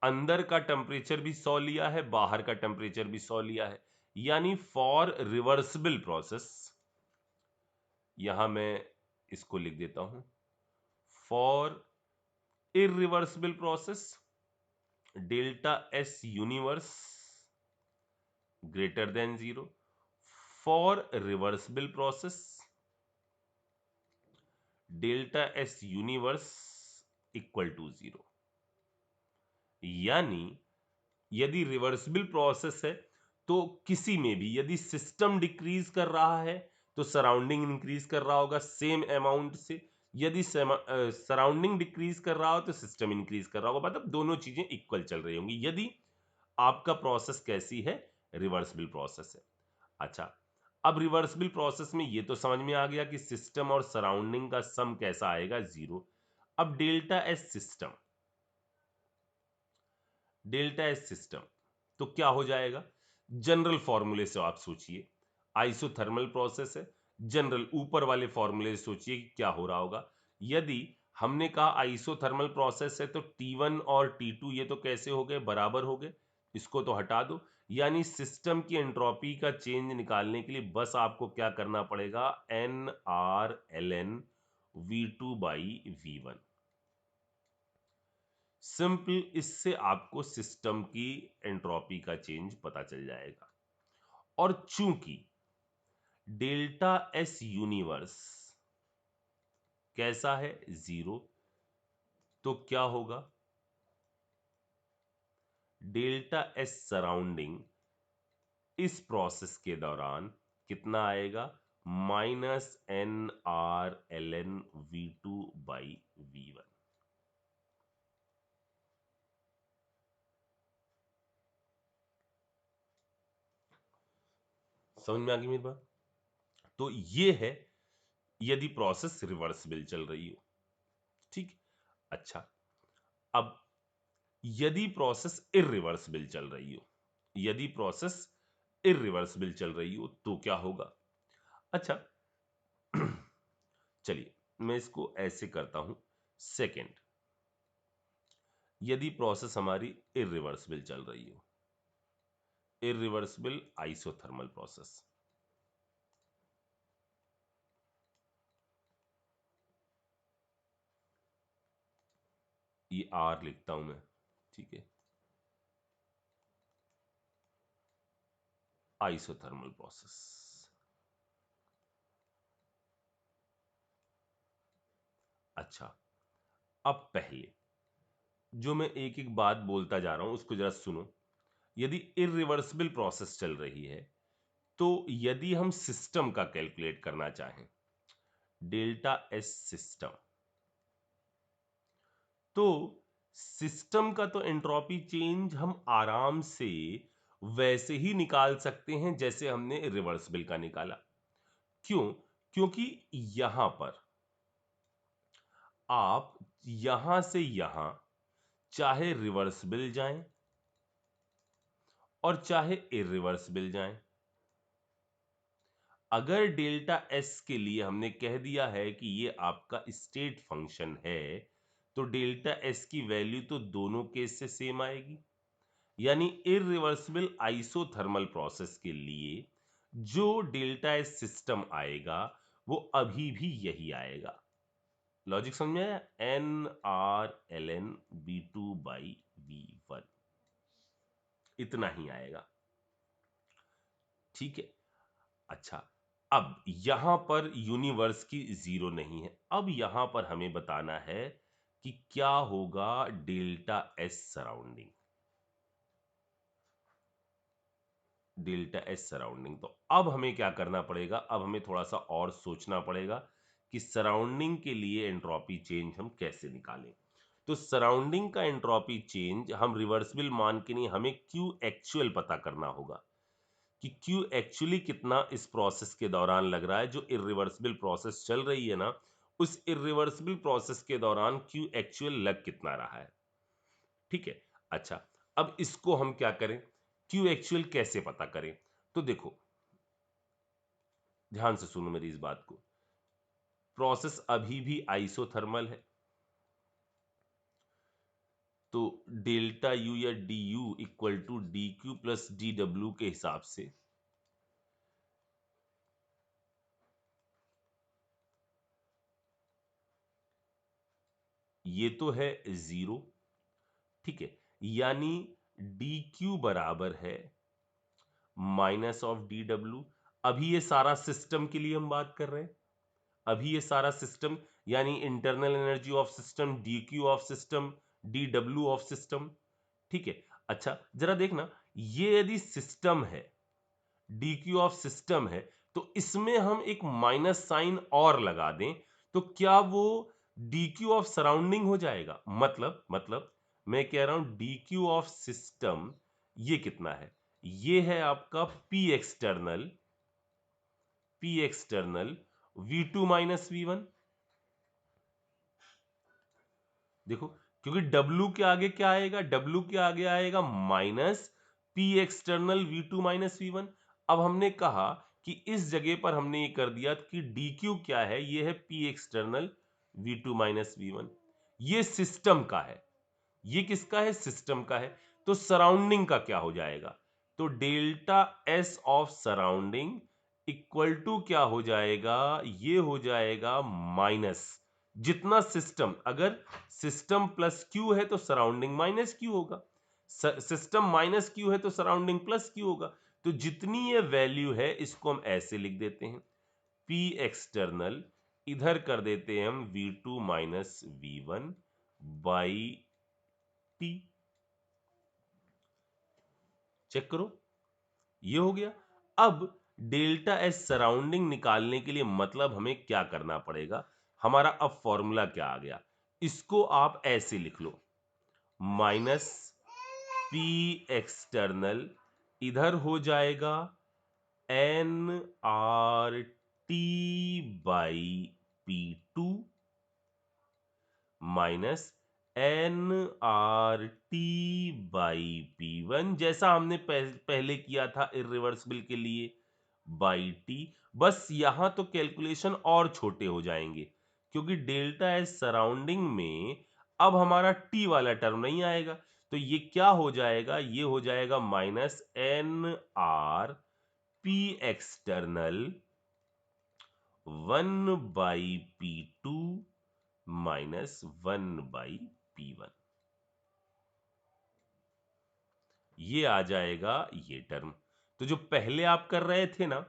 Speaker 1: अंदर का टेम्परेचर भी 100 लिया है, बाहर का टेम्परेचर भी 100 लिया है, यानी फॉर रिवर्सिबल प्रोसेस, यहां मैं इसको लिख देता हूं, for irreversible process delta S universe greater than 0, for reversible process delta S universe equal to 0। यानी यदि रिवर्सिबल प्रोसेस है तो किसी में भी यदि सिस्टम डिक्रीज कर रहा है तो सराउंडिंग इंक्रीज कर रहा होगा सेम अमाउंट से, यदि सराउंडिंग डिक्रीज कर रहा हो तो सिस्टम इंक्रीज कर रहा होगा, मतलब दोनों चीजें इक्वल चल रही होंगी यदि आपका प्रोसेस कैसी है, रिवर्सिबल प्रोसेस है। अच्छा, अब रिवर्सिबल प्रोसेस में ये तो समझ में आ गया कि सिस्टम और सराउंडिंग का सम कैसा आएगा, 0। अब delta S system, delta S system तो क्या हो जाएगा, जनरल फॉर्मूले से आप सोचिए, आइसोथर्मल प्रोसेस है, जनरल ऊपर वाले फॉर्मूले से सोचिए कि क्या हो रहा होगा। यदि हमने कहा आइसोथर्मल प्रोसेस है तो T1 और T2 ये तो कैसे हो गए, बराबर हो गए, इसको तो हटा दो। यानी सिस्टम की एंट्रोपी का चेंज निकालने के लिए बस आपको क्या करना पड़ेगा, N R L N V2 by V1। Simple, इससे आपको सिस्टम की एंट्रोपी का चेंज पता चल जाएगा। और चूंकि डेल्टा एस यूनिवर्स कैसा है, 0, तो क्या होगा, डेल्टा एस सराउंडिंग इस प्रोसेस के दौरान कितना आएगा, minus N R L N V2 by V1। समझ में आ गई मेरी बात। तो ये है यदि प्रोसेस रिवर्सिबल चल रही हो, ठीक। अच्छा, अब यदि प्रोसेस इरिवर्सिबल चल रही हो, यदि प्रोसेस इरिवर्सिबल चल रही हो तो क्या होगा। अच्छा चलिए मैं इसको ऐसे करता हूं, सेकंड, यदि प्रोसेस हमारी इरिवर्सिबल चल रही हो, इरिवर्सिबल आइसोथर्मल प्रोसेस, ये आर लिखता हूं मैं, ठीक है, आइसोथर्मल प्रोसेस। अच्छा, अब पहले जो मैं एक एक बात बोलता जा रहा हूं उसको जरा सुनो। यदि इरिवर्सिबल प्रोसेस चल रही है तो यदि हम सिस्टम का कैलकुलेट करना चाहें, डेल्टा एस सिस्टम। तो सिस्टम का तो एंट्रोपी चेंज हम आराम से वैसे ही निकाल सकते हैं जैसे हमने रिवर्सिबल का निकाला। क्यों? क्योंकि यहां पर आप यहां से यहां चाहे रिवर्सिबल जाएं और चाहे इरिवर्सिबल जाएं। अगर डेल्टा एस के लिए हमने कह दिया है कि ये आपका स्टेट फंक्शन है, तो डेल्टा एस की वैल्यू तो दोनों केस से सेम आएगी। यानी इरिवर्सिबल आइसोथर्मल प्रोसेस के लिए जो डेल्टा एस सिस्टम आएगा वो अभी भी यही आएगा। लॉजिक समझ में आया? N R L N B two by V one, इतना ही आएगा। ठीक है। अच्छा, अब यहां पर यूनिवर्स की जीरो नहीं है। अब यहां पर हमें बताना है कि क्या होगा delta S surrounding. Delta S surrounding, तो अब हमें क्या करना पड़ेगा? अब हमें थोड़ा सा और सोचना पड़ेगा कि सराउंडिंग के लिए एंट्रोपी चेंज हम कैसे निकालें। तो सराउंडिंग का एंट्रोपी चेंज हम रिवर्सिबल मान के नहीं, हमें क्यू एक्चुअल पता करना होगा कि क्यू एक्चुअली कितना इस प्रोसेस के दौरान लग रहा है। जो इरिवर्सिबल प्रोसेस चल रही है ना, उस इरिवर्सिबल प्रोसेस के दौरान क्यू एक्चुअल लग कितना रहा है। ठीक है। अच्छा, अब इसको हम क्या करें? क्यू एक्चुअल कैसे पता करें? तो देखो, ध्यान से सुनो मेरी इस बात को। प्रोसेस अभी भी आइसोथर्मल है, तो डेल्टा यू या D U equal to D Q plus D W के हिसाब से ये तो है जीरो। ठीक है। यानी डी क्यू बराबर है माइनस ऑफ डी डब्ल्यू। अभी ये सारा सिस्टम के लिए हम बात कर रहे हैं। अभी ये सारा सिस्टम, यानी internal energy of system D Q of system D W of system. ठीक है। अच्छा, जरा देखना, ये यदि सिस्टम है, डी क्यू ऑफ सिस्टम है, तो इसमें हम एक माइनस साइन और लगा दें, तो क्या वो डी क्यू ऑफ सराउंडिंग हो जाएगा? मतलब मैं कह रहा हूं डी क्यू ऑफ सिस्टम ये कितना है? ये है आपका P external V two minus V one. देखो, क्योंकि W के आगे क्या आएगा? W के आगे आएगा minus P external V two minus V one. अब हमने कहा कि इस जगह पर हमने ये कर दिया कि DQ क्या है? ये है P external V two minus V one. ये सिस्टम का है। ये किसका है? सिस्टम का है। तो सराउंडिंग का क्या हो जाएगा? तो delta S of surrounding equal to क्या हो जाएगा? ये हो जाएगा माइनस जितना सिस्टम, अगर सिस्टम प्लस क्यू है तो सराउंडिंग माइनस क्यू होगा, सिस्टम माइनस क्यू है तो सराउंडिंग प्लस क्यू होगा। तो जितनी ये वैल्यू है इसको हम ऐसे लिख देते हैं, पी एक्सटर्नल इधर कर देते हैं हम V two minus V one by T. Check करो, ये हो गया। अब डेल्टा एस सराउंडिंग निकालने के लिए मतलब हमें क्या करना पड़ेगा? हमारा अब फॉर्मूला क्या आ गया? इसको आप ऐसे लिख लो, माइनस पी एक्सटर्नल इधर हो जाएगा N R T by P two minus N R T by P one, जैसा हमने पहले किया था इरिवर्सिबल के लिए, बाई टी। बस यहां तो कैलकुलेशन और छोटे हो जाएंगे, क्योंकि डेल्टा एस सराउंडिंग में अब हमारा टी वाला टर्म नहीं आएगा। तो ये क्या हो जाएगा? ये हो जाएगा minus N R P external one by P two minus one by P one. ये आ जाएगा ये टर्म। तो जो पहले आप कर रहे थे ना,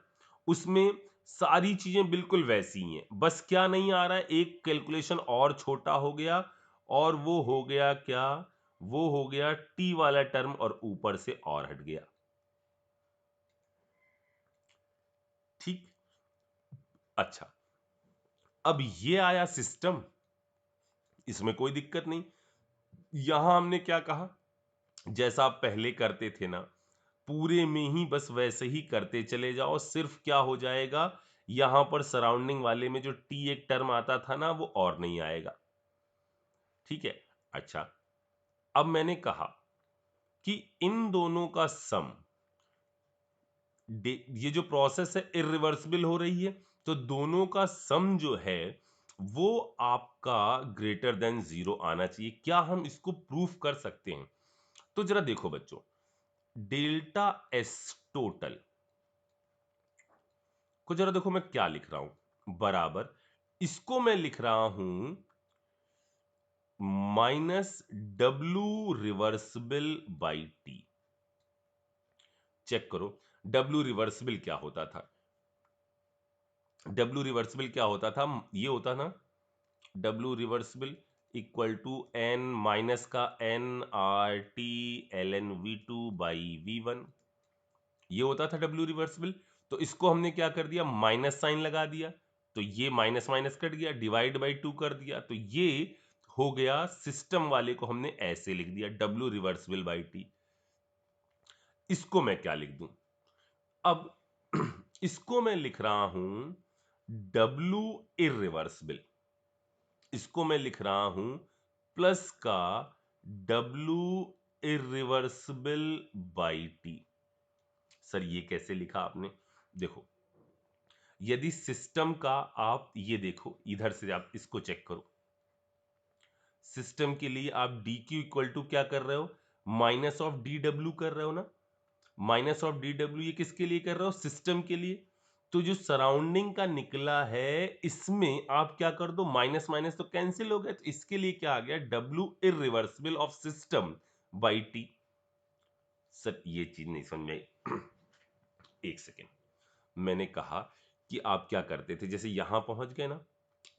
Speaker 1: उसमें सारी चीजें बिल्कुल वैसी ही हैं, बस क्या नहीं आ रहा है, एक कैलकुलेशन और छोटा हो गया, और वो हो गया क्या? वो हो गया टी वाला टर्म और ऊपर से और हट गया। ठीक। अच्छा, अब ये आया सिस्टम, इसमें कोई दिक्कत नहीं। यहां हमने क्या कहा, जैसा आप पहले करते थे ना, पूरे में ही बस वैसे ही करते चले जाओ। सिर्फ क्या हो जाएगा, यहां पर सराउंडिंग वाले में जो टी एक टर्म आता था ना, वो और नहीं आएगा। ठीक है। अच्छा, अब मैंने कहा कि इन दोनों का सम, ये जो प्रोसेस है इरिवर्सिबल हो रही है, तो दोनों का सम जो है वो आपका ग्रेटर देन जीरो आना चाहिए। क्या हम इसको प्रूफ कर सकते हैं? तो जरा देखो बच्चों, डेल्टा एस टोटल को जरा देखो मैं क्या लिख रहा हूं, बराबर, इसको मैं लिख रहा हूं minus W reversible by T. Check करो, डब्लू रिवर्सिबल क्या होता था? डब्लू रिवर्सिबल क्या होता था? ये होता ना, W reversible equal to N minus का N R T L N V two by V one, ये होता था डब्ल्यू रिवर्सिबल। तो इसको हमने क्या कर दिया, माइनस साइन लगा दिया, तो ये माइनस माइनस कट गया, डिवाइड बाई टू कर दिया, तो ये हो गया सिस्टम वाले को हमने ऐसे लिख दिया डब्ल्यू रिवर्सिबल बाई टी। इसको मैं क्या लिख दूं अब? इसको मैं लिख रहा हूं डब्ल्यू इरिवर्सिबल, इसको मैं लिख रहा हूं प्लस का W irreversible by T. Sir ये कैसे लिखा आपने? देखो, यदि सिस्टम का, आप ये देखो इधर से आप इसको चेक करो, सिस्टम के लिए आप डी क्यू इक्वल टू क्या कर रहे हो, माइनस ऑफ डी डब्ल्यू कर रहे हो ना। माइनस ऑफ डी डब्ल्यू ये किसके लिए कर रहे हो, सिस्टम के लिए। तो जो सराउंडिंग का निकला है इसमें आप क्या कर दो, माइनस माइनस तो कैंसिल हो गया, तो इसके लिए क्या आ गया, W irreversible of system by T. Sir ये चीज नहीं समझ में आई। एक सेकेंड, मैंने कहा कि आप क्या करते थे, जैसे यहां पहुंच गए ना,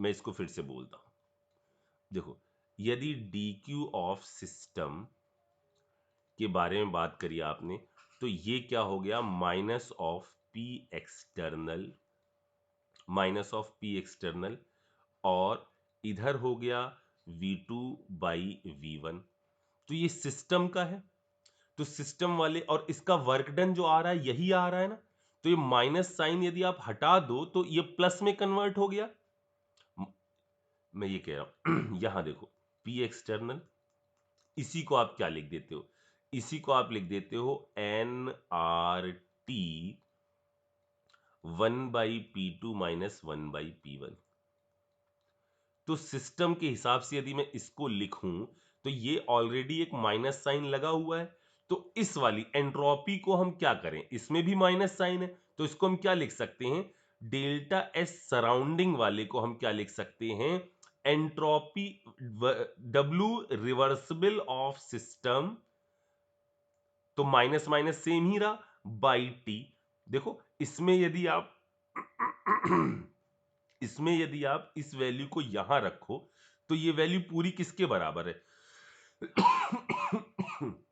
Speaker 1: मैं इसको फिर से बोलता हूं। देखो, यदि डी क्यू ऑफ सिस्टम के बारे में बात करी आपने, तो ये क्या हो गया, minus of P external, minus of P external, और इधर हो गया V2 बाई V1। तो ये सिस्टम का है, तो सिस्टम वाले, और इसका वर्क डन जो आ रहा है यही आ रहा है ना, तो ये माइनस साइन यदि आप हटा दो तो ये प्लस में कन्वर्ट हो गया। मैं ये कह रहा हूं यहां देखो, पी एक्सटर्नल, इसी को आप क्या लिख देते हो, इसी को आप लिख देते हो N R T one by P two minus one by P one. तो सिस्टम के हिसाब से यदि मैं इसको लिखूं, तो ये ऑलरेडी एक माइनस साइन लगा हुआ है, तो इस वाली एंट्रोपी को हम क्या करें, इसमें भी माइनस साइन है, तो इसको हम क्या लिख सकते हैं, डेल्टा एस सराउंडिंग वाले को हम क्या लिख सकते हैं, entropy W reversible of system, तो माइनस माइनस सेम ही रहा बाई टी। देखो, इसमें यदि आप इसमें यदि आप इस वैल्यू को यहां रखो, तो ये वैल्यू पूरी किसके बराबर है?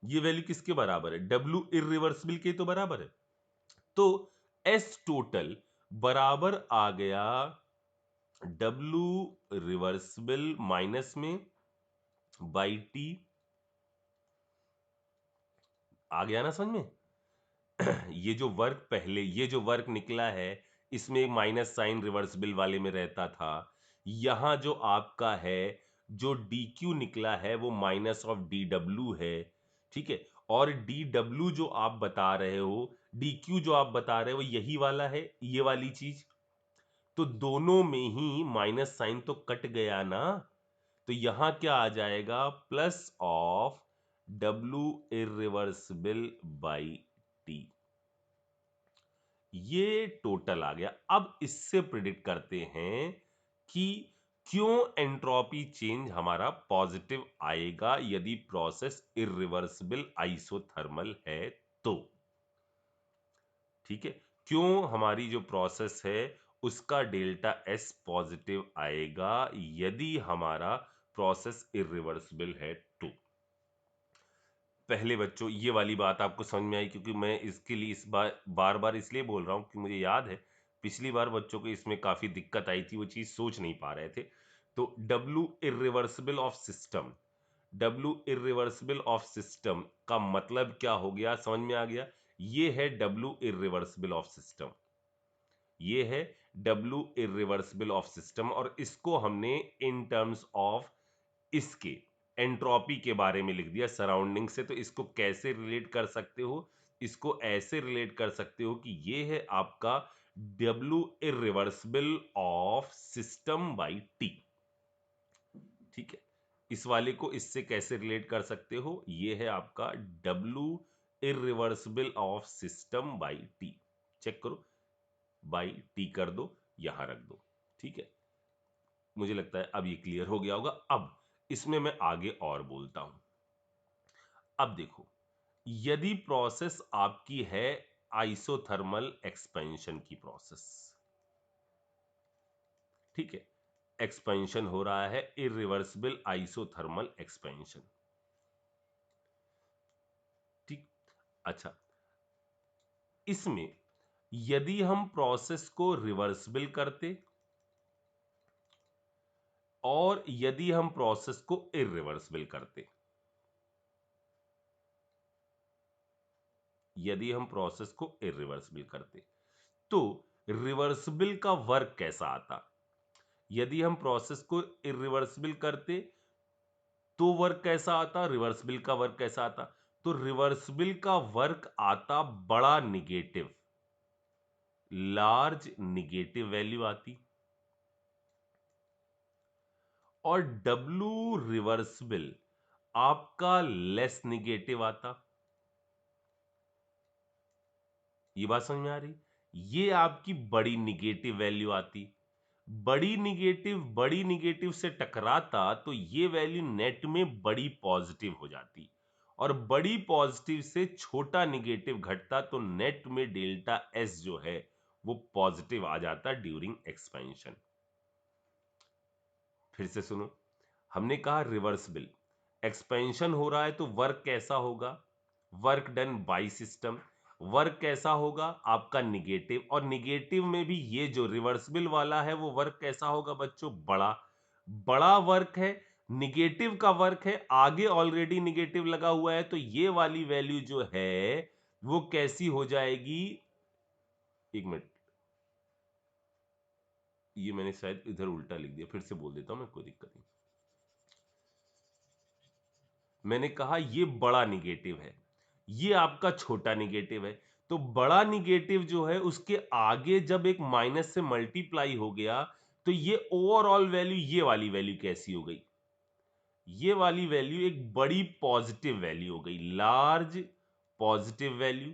Speaker 1: ये वैल्यू किसके बराबर है, डब्ल्यू इरिवर्सिबल के तो बराबर है। तो एस टोटल बराबर आ गया डब्ल्यू रिवर्सिबल माइनस में बाई टी। आ गया ना समझ में? ये जो वर्क पहले, ये जो वर्क निकला है, इसमें माइनस साइन रिवर्सिबल वाले में रहता था। यहां जो आपका है, जो डी क्यू निकला है वो माइनस ऑफ डी डब्ल्यू है। ठीक है, और डी डब्ल्यू जो आप बता रहे हो, डी क्यू जो आप बता रहे हो, यही वाला है, ये वाली चीज। तो दोनों में ही माइनस साइन तो कट गया ना, तो यहां क्या आ जाएगा, plus of W irreversible by T. ये टोटल आ गया। अब इससे प्रिडिक्ट करते हैं कि क्यों एंट्रोपी चेंज हमारा पॉजिटिव आएगा यदि प्रोसेस इरिवर्सिबल आइसोथर्मल है तो। ठीक है, क्यों हमारी जो प्रोसेस है उसका डेल्टा एस पॉजिटिव आएगा यदि हमारा प्रोसेस इरिवर्सिबल है तो। पहले बच्चों ये वाली बात आपको समझ में आई, क्योंकि मैं इसके लिए इस बार बार बार इसलिए बोल रहा हूं कि मुझे याद है पिछली बार बच्चों को इसमें काफी दिक्कत आई थी, वो चीज सोच नहीं पा रहे थे। तो W irreversible of system, W irreversible of system का मतलब क्या हो गया, समझ में आ गया? ये है डब्ल्यू इरिवर्सिबल ऑफ सिस्टम, ये है डब्ल्यू इरिवर्सिबल ऑफ सिस्टम। और इसको हमने इन टर्म्स ऑफ इसके एंट्रोपी के बारे में लिख दिया सराउंडिंग से। तो इसको कैसे रिलेट कर सकते हो? इसको ऐसे रिलेट कर सकते हो कि ये है आपका W irreversible of system by T. ठीक है, इस वाले को इससे कैसे रिलेट कर सकते हो? ये है आपका W irreversible of system by T. Check करो, बाई टी कर दो, यहां रख दो। ठीक है, मुझे लगता है अब ये क्लियर हो गया होगा। अब इसमें मैं आगे और बोलता हूं। अब देखो, यदि प्रोसेस आपकी है आइसोथर्मल एक्सपेंशन की प्रोसेस, ठीक है, एक्सपेंशन हो रहा है इरिवर्सिबल आइसोथर्मल एक्सपेंशन। ठीक, अच्छा, इसमें यदि हम प्रोसेस को रिवर्सिबल करते और यदि हम प्रोसेस को इरिवर्सिबल करते, यदि हम प्रोसेस को इरिवर्सिबल करते तो रिवर्सिबल का वर्क कैसा आता? यदि हम प्रोसेस को इरिवर्सिबल करते तो वर्क कैसा आता, रिवर्सिबल का वर्क कैसा आता? तो रिवर्सिबल का वर्क आता बड़ा निगेटिव, लार्ज निगेटिव वैल्यू आती। और डब्ल्यू रिवर्सिबल आपका लेस निगेटिव आता। ये बात समझ में आ रही? ये आपकी बड़ी निगेटिव वैल्यू आती। बड़ी निगेटिव से टकराता तो ये वैल्यू नेट में बड़ी पॉजिटिव हो जाती। और बड़ी पॉजिटिव से छोटा निगेटिव घटता तो नेट में डेल्टा एस जो है वो पॉजिटिव आ जाता ड्यूरिंग एक्सपेंशन। फिर से सुनो, हमने कहा रिवर्सिबल एक्सपेंशन हो रहा है तो वर्क कैसा होगा? Work done by system, work कैसा होगा? आपका निगेटिव। और निगेटिव में भी ये जो रिवर्सिबल वाला है वो वर्क कैसा होगा बच्चों? बड़ा। बड़ा वर्क है, निगेटिव का वर्क है, आगे ऑलरेडी निगेटिव लगा हुआ है, तो ये वाली वैल्यू जो है वो कैसी हो जाएगी? एक मिनट, ये मैंने शायद इधर उल्टा लिख दिया, फिर से बोल देता हूं मैं, कोई दिक्कत नहीं। मैंने कहा ये बड़ा निगेटिव है, ये आपका छोटा निगेटिव है। तो बड़ा निगेटिव जो है उसके आगे जब एक माइनस से मल्टीप्लाई हो गया तो ये ओवरऑल वैल्यू, ये वाली वैल्यू कैसी हो गई? ये वाली वैल्यू एक बड़ी पॉजिटिव वैल्यू हो गई, लार्ज पॉजिटिव वैल्यू।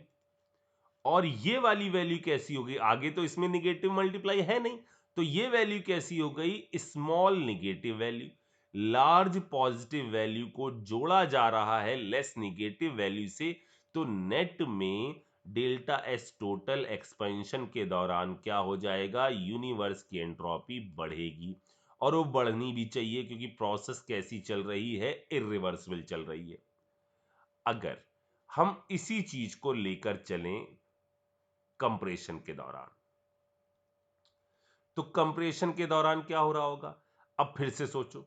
Speaker 1: और ये वाली वैल्यू कैसी हो गई? आगे तो इसमें निगेटिव मल्टीप्लाई है नहीं, तो ये वैल्यू कैसी हो गई? Small negative value. Large positive value को जोड़ा जा रहा है लेस निगेटिव वैल्यू से, तो नेट में डेल्टा एस टोटल एक्सपेंशन के दौरान क्या हो जाएगा? यूनिवर्स की एंट्रोपी बढ़ेगी। और वो बढ़नी भी चाहिए क्योंकि प्रोसेस कैसी चल रही है? इरिवर्सिबल चल रही है। अगर हम इसी चीज को लेकर चलें कंप्रेशन के दौरान, तो कंप्रेशन के दौरान क्या हो रहा होगा? अब फिर से सोचो,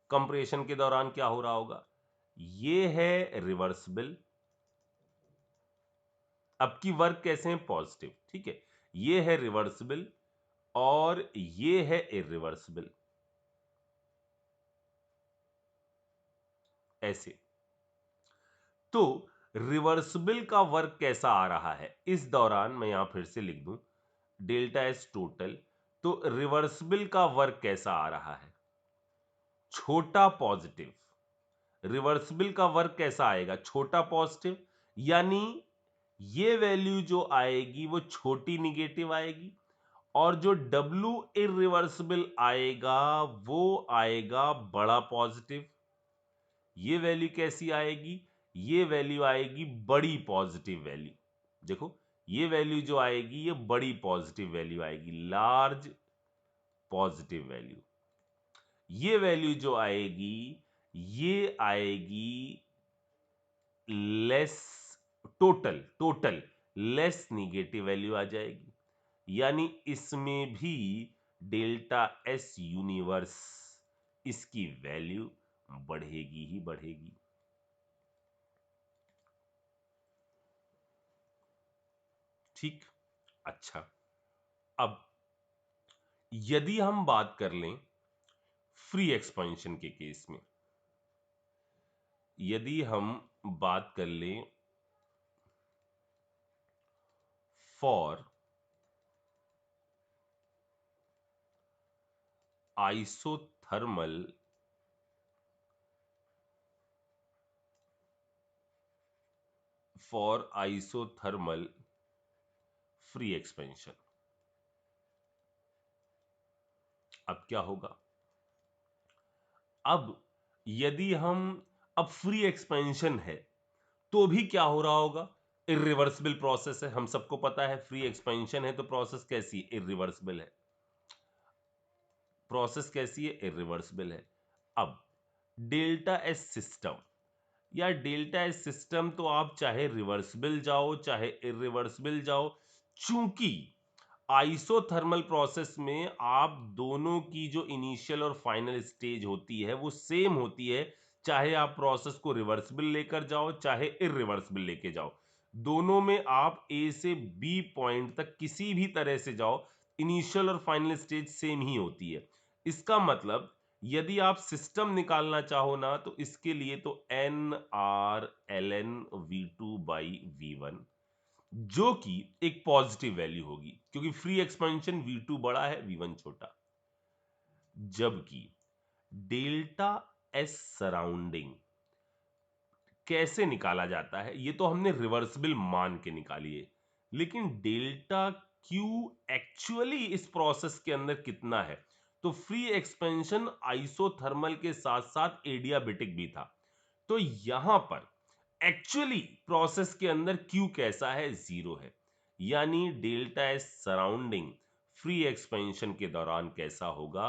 Speaker 1: कंप्रेशन के दौरान क्या हो रहा होगा? ये है रिवर्सिबल, अब की वर्क कैसे है? पॉजिटिव, ठीक है। ये है रिवर्सिबल और ये है इरिवर्सिबल, ऐसे। तो रिवर्सिबल का वर्क कैसा आ रहा है इस दौरान? मैं यहां फिर से लिख दूं डेल्टा एस टोटल। तो रिवर्सिबल का वर्क कैसा आ रहा है? छोटा पॉजिटिव। रिवर्सिबल का वर्क कैसा आएगा? छोटा पॉजिटिव। यानी ये वैल्यू जो आएगी वो छोटी निगेटिव आएगी और जो डब्ल्यू इरिवर्सिबल आएगा वो आएगा बड़ा पॉजिटिव। ये वैल्यू कैसी आएगी? ये वैल्यू आएगी बड़ी पॉजिटिव वैल्यू। देखो, ये वैल्यू जो आएगी ये बड़ी पॉजिटिव वैल्यू आएगी, लार्ज पॉजिटिव वैल्यू। ये वैल्यू जो आएगी ये आएगी less, total less negative value आ जाएगी। यानी इसमें भी डेल्टा एस यूनिवर्स इसकी वैल्यू बढ़ेगी ही बढ़ेगी। ठीक। अच्छा, अब यदि हम बात कर लें फ्री एक्सपेंशन के केस में, यदि हम बात कर लें फॉर आइसोथर्मल फ्री एक्सपेंशन, अब क्या होगा? अब यदि हम, अब फ्री एक्सपेंशन है तो भी क्या हो रहा होगा? इरिवर्सिबल प्रोसेस है, हम सबको पता है फ्री एक्सपेंशन है तो प्रोसेस कैसी है? इरिवर्सिबल है। प्रोसेस कैसी है? इरिवर्सिबल है। अब डेल्टा एस सिस्टम, या डेल्टा एस सिस्टम तो आप चाहे रिवर्सिबल जाओ चाहे इरिवर्सिबल जाओ, चूंकि आइसोथर्मल प्रोसेस में आप दोनों की जो इनिशियल और फाइनल स्टेज होती है वो सेम होती है, चाहे आप प्रोसेस को रिवर्सिबल लेकर जाओ चाहे इरिवर्सिबल लेके जाओ, दोनों में आप ए से बी पॉइंट तक किसी भी तरह से जाओ, इनिशियल और फाइनल स्टेज सेम ही होती है। इसका मतलब यदि आप सिस्टम निकालना चाहो ना तो इसके लिए तो N R L N V two by V one, जो कि एक पॉजिटिव वैल्यू होगी क्योंकि फ्री एक्सपेंशन V2 बड़ा है V1 छोटा, जबकि डेल्टा एस सराउंडिंग कैसे निकाला जाता है ये तो हमने रिवर्सिबल मान के निकाली है, लेकिन डेल्टा क्यू एक्चुअली इस प्रोसेस के अंदर कितना है? तो फ्री एक्सपेंशन आइसोथर्मल के साथ साथ एडियाबेटिक भी था, तो यहां पर एक्चुअली प्रोसेस के अंदर क्यू कैसा है? जीरो है। यानी delta S surrounding free expansion के दौरान कैसा होगा?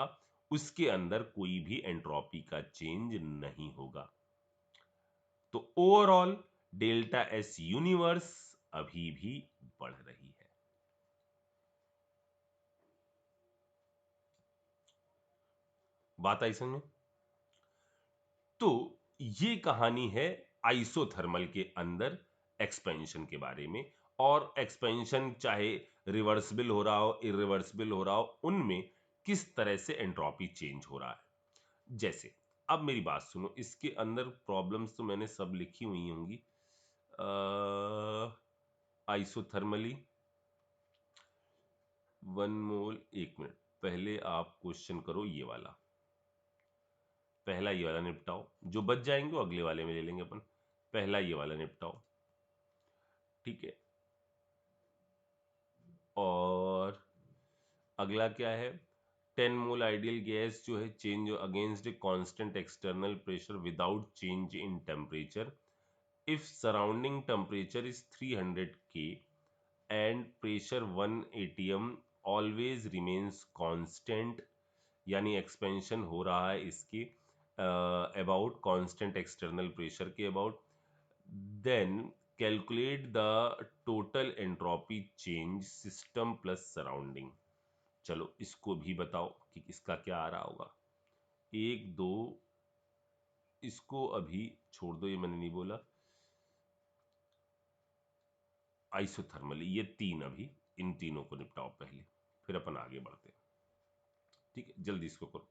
Speaker 1: उसके अंदर कोई भी एंट्रोपी का चेंज नहीं होगा। तो ओवरऑल डेल्टा एस यूनिवर्स अभी भी बढ़ रही है। बात आई समझ में? तो ये कहानी है आइसोथर्मल के अंदर एक्सपेंशन के बारे में, और एक्सपेंशन चाहे रिवर्सिबल हो रहा हो इरिवर्सिबल हो रहा हो, उनमें किस तरह से एंट्रोपी चेंज हो रहा है। जैसे अब मेरी बात सुनो, इसके अंदर प्रॉब्लम्स तो मैंने सब लिखी हुई होंगी। आइसोथर्मली 1 मोल, 1 मिनट पहले आप क्वेश्चन करो ये वाला, पहला ये वाला निपटाओ, जो बच जाएंगे वो अगले वाले में ले लेंगे अपन। पहला ये वाला निपटाओ, ठीक है। और अगला क्या है? 10 मोल आइडियल गैस जो है change against a constant external pressure without change in temperature if surrounding temperature is 300 K and pressure 1 atm always remains constant, यानी एक्सपेंशन हो रहा है इसके अबाउट कांस्टेंट एक्सटर्नल प्रेशर के about, then calculate the total entropy change system plus surrounding. चलो इसको भी बताओ कि इसका क्या आ रहा होगा। एक दो, इसको अभी छोड़ दो, ये मैंने नहीं बोला। आइसोथर्मली ये तीन, अभी इन तीनों को निपटाओ पहले, फिर अपन आगे बढ़ते हैं। ठीक है, जल्दी इसको करो।